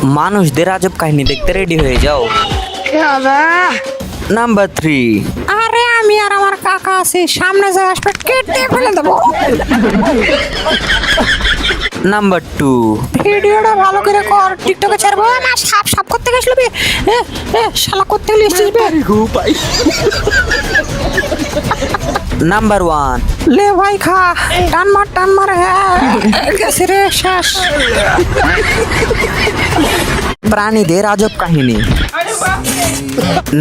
মানুষদের আজব কাহিনী দেখতে রেডি হয়ে যাও। নাম্বার 3। আরে আমি আর আমার কাকা আছি, সামনে যে আসবে কেটে ফেলে দেবো। নাম্বার 2। ভিডিওটা ভালো করে কর, টিকটকে ছাড়বো না। সাপ সাপ করতে গেছিল বে, শালা করতে গেলে এসেছিস বে। নাম্বার 1। লে ভাই খা, টান মার হ্যাঁ গেছে রে শেষ। প্রাণীদের আজব কাহিনী।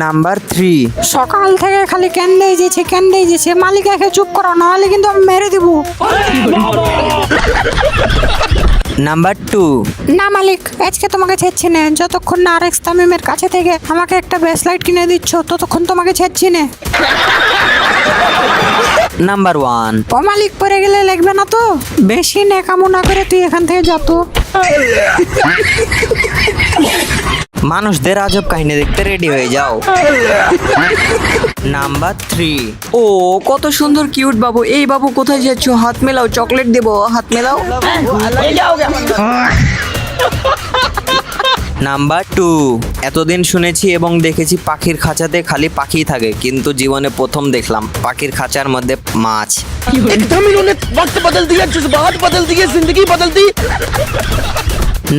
নাম্বার 3। সকাল থেকে খালি ক্যান্ডেই যেছে, মালিক একে চুপ করো, নাহলে কিন্তু আমি মেরে দিব। নাম্বার 2। না মালিক, আজকে তোমাকে ছেড়ছি না, যতক্ষণ না আরেক তামিমের কাছে থেকে আমাকে একটা ব্রেসলাইট কিনে দিচ্ছ ততক্ষণ তোমাকে ছেড়ছি না। নাম্বার 1। ও মালিক, পরে গেলে লাগবে না তো? বেশি নেকামো না করে তুই এখান থেকে যা তো। মানুষদের আজব কাহিনী দেখতে রেডি হয়ে যাও। নাম্বার 3। ও কত সুন্দর কিউট বাবু, এই বাবু কোথায় যাচ্ছ? হাত মেলাও, চকলেট দেবো, হাত মেলাও। নাম্বার 2। এতদিন শুনেছি এবং দেখেছি পাখির খাঁচাতে খালি পাখিই থাকে, কিন্তু জীবনে প্রথম দেখলাম পাখির খাঁচার মধ্যে মাছ। एकदम इन्होंने वक्त बदल दिया, जज्बात बदल दिए, जिंदगी बदल दी।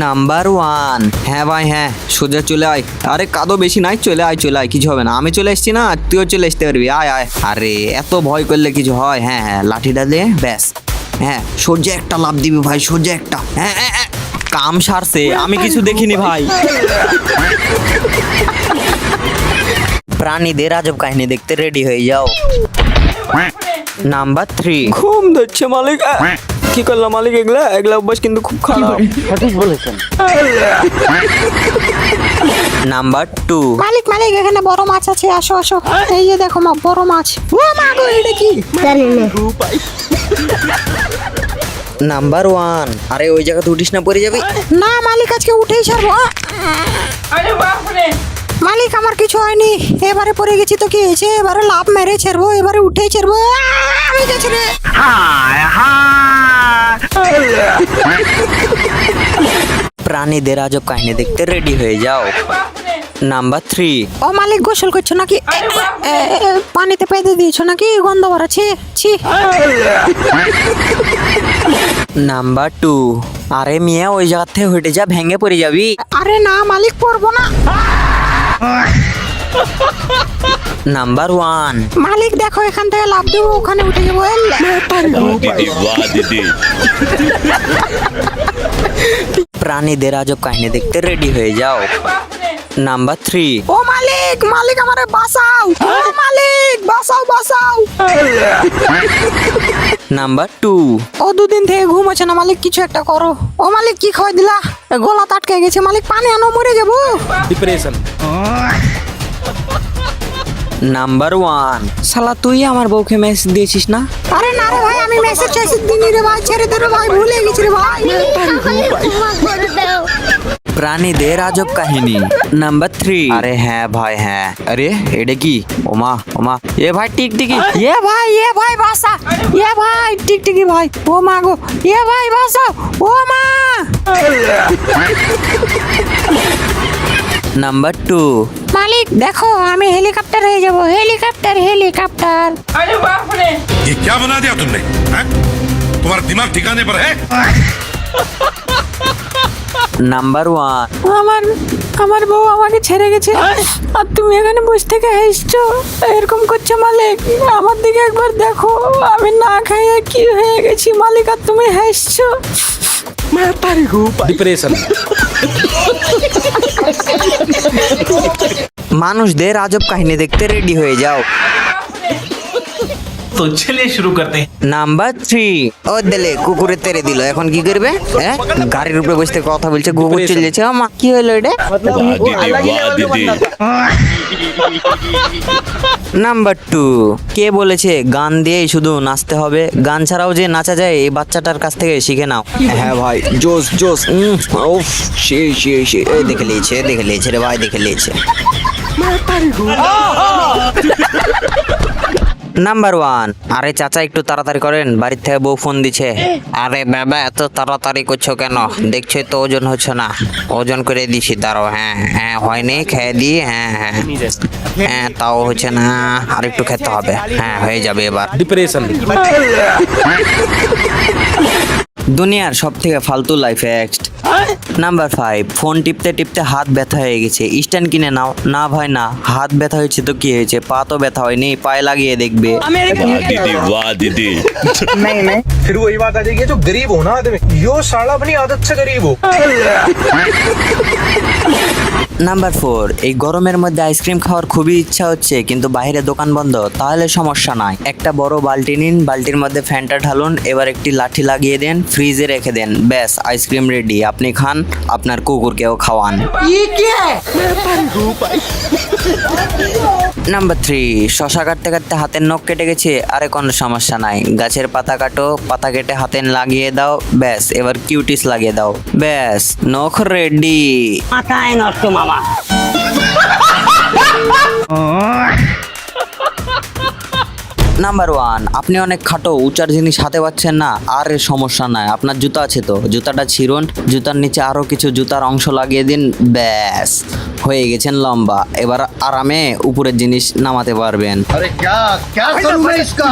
নাম্বার 1। হ্যাঁ ভাই হ্যাঁ, সোজা চলে আয়। আরে কাদো বেশি নাই, চলে আয়, কিছু হবে না। আমি চলে এসছি না, তুইও চলে আসতে পারবি, আয়। আরে এত ভয় করলে কিছু হয়? হ্যাঁ লাঠিটা দে ব্যাস। হ্যাঁ সোজা একটা লাফ দিবি ভাই, সোজা একটা। হ্যাঁ কাম সারছে, আমি কিছু দেখিনি ভাই। প্রাণীদের আজব কাহিনী দেখতে রেডি হয়ে যাও। নাম্বার 3। ঘুম ধরছে মালিক। কি করলাম মালিক? এগুলা অভ্যাস কিন্তু খুব খারাপ। সঠিক বলেছেন। নাম্বার 2। মালিক এখানে বড় মাছ আছে, আসো। এই যে দেখো মা, বড় মাছ। ও মা গো, এটা কি? নাম্বার 1। আরে ওই জায়গাতে উঠিস না, পড়ে যাবি। না মালিক, আজকে উঠেই ছাড়বো। মালিক আমার কিছু হয়নি, এবারে পড়ে গেছি তো কি হয়েছে? এবারে লাভ মেরে ছাড়বো, এবারে উঠেই ছাড়বো। আমি গেছি রে। প্রাণীদের আজব কাহিনী দেখতে রেডি হয়ে যাও। নাম্বার 3। ও মালিক, গোসল করছো নাকি? পানিতে পেঁদে দিয়েছো নাকি? গন্ধ বেরোচ্ছে, ছি। নাম্বার 2। আরে মিয়া ওই জায়গা থেকে হেঁটে যা, ভেঙে পড়ে যাবি। আরে না মালিক, পড়বো না। নাম্বার 1। মালিক দেখো, এখান থেকে লাভ দেবো, ওখানে উঠে যাবো। প্রাণীদের আজব কাহিনী দেখতে রেডি হয়ে যাও। নাম্বার 3। ও মালিক আমারে বাঁচাও। ও মালিক, বাঁচাও। নাম্বার 2। ও দুদিন থেকে ঘুম হচ্ছে না মালিক, কিছু একটা করো। ও মালিক, কি খাওয়াই দিলা? গলা আটকে গেছে মালিক, পানি আনো, মরে যাবো। डिप्रेशन। নাম্বার 1। শালা তুই আমার বউকে মেসেজ দিয়েছিস না? আরে না রে ভাই, আমি মেসেজ দিনি রে ভাই, ছেড়ে দে রে ভাই, ভুলে গেছি রে ভাই। প্রাণীদের আজব কাহিনী। নাম্বার 3। আরে হ্যাঁ ভাই হ্যাঁ। আরে এটা কি? ওমা এ ভাই টিকটিকি। এ ভাই বাসা, এ ভাই টিকটিকি ভাই। ও মা গো, এ ভাই বাসাও, ও মা। নাম্বার 2। মালিক দেখো, আমি হেলিকপ্টার হয়ে যাবো, হেলিকপ্টার। ये क्या बना दिया तुमने? हैं? तुम्हारा दिमाग ठिकाने पर है? নাম্বার 1। আমার বউ আমাকে ছেড়ে গেছে, আর তুমি এখানে বসে থেকে হেসছো, এরকম করছো মালিক? আমার দিকে একবার দেখো, আমি না খাইয়ে কি হয়ে গেছি মালিক, আর তুমি হেসছো। डिप्रेशन। মানুষদের আজব কাহিনী দেখতে রেডি হয়ে যাও। तो चलिए शुरू करते हैं। নাম্বার 3। ও দিলে কুকুরে তেড়ে দিল, এখন কি করবে? হ্যাঁ গাড়ির উপরে বসে থেকে কথা বলছে, কুকুর চলে যাচ্ছে। মা কি হলো এটা? নাম্বার 2। কে বলেছে গান দিয়েই শুধু নাচতে হবে? গান ছাড়াও যে নাচা যায়, এই বাচ্চাটার কাছ থেকে শিখে নাও। হ্যাঁ ভাই, জোস। উফ সে দেখে লিয়েছে রে ভাই, দেখে লিয়েছে। নাম্বার 1, আরে চাচা একটু তাড়াতাড়ি করেন, বাড়ির থেকে বউ ফোন দিছে। আরে বাবা এত তাড়াতাড়ি করছো কেন? দেখছো তো ওজন হচ্ছে না, ওজন করে দিছি, দাঁড়াও। হ্যাঁ হ্যাঁ হয়নি, খেয়ে দি। হ্যাঁ হ্যাঁ হ্যাঁ তাও হচ্ছে না, আর একটু খেতে হবে। হ্যাঁ হয়ে যাবে এবার। डिप्रेशन দুনিয়ার সব থেকে ফালতু লাইফ হ্যাক্স। নাম্বার 5, ফোন টিপতে টিপতে হাত ব্যথা হয়ে গেছে, স্ট্যান্ড কিনে নাও। না ভাই না, হাত ব্যথা হয়েছে তো কি হয়েছে, পা তো ব্যথা হয়নি, পায়ে লাগিয়ে দেখবে। दीदी वाह दीदी फिर वही बात आ जाएगी जो गरीब हो ना आदमी यो साला अपनी आदत से गरीब हो। নাম্বার 4, এই গরমের মধ্যে আইসক্রিম খাওয়ার খুবই ইচ্ছা হচ্ছে কিন্তু বাইরে দোকান বন্ধ। তাহলে সমস্যা নাই, একটা বড় বালতি নিন, বালতির মধ্যে ফ্যানটা ঢালুন, এবার একটি লাঠি লাগিয়ে দেন, ফ্রিজে রেখে দেন, ব্যাস আইসক্রিম রেডি। আপনি খান, আপনার কুকুরকেও খাওয়ান। নাম্বার 3, শশা কাটতে কাটতে হাতের নখ কেটে গেছে, আরে কোনো সমস্যা নাই, গাছের পাতা কাটো, পাতা কেটে হাতে লাগিয়ে দাও, ব্যাস এবার কিউটিস লাগিয়ে দাও, ব্যাস নখ রেডি। নাম্বার 1, আপনি অনেক খাটো, উঁচার জিনিস হাতে পাচ্ছেন না, আরে সমস্যা নাই, আপনার জুতা আছে তো, জুতাটা ছিঁড়ুন, জুতার নিচে আরো কিছু জুতার অংশ লাগিয়ে দিন, ব্যাস হয়ে গেছেন লম্বা। এবার আরামে উপরের জিনিস নামাতে পারবেন। अरे क्या क्या करूं मैं इसका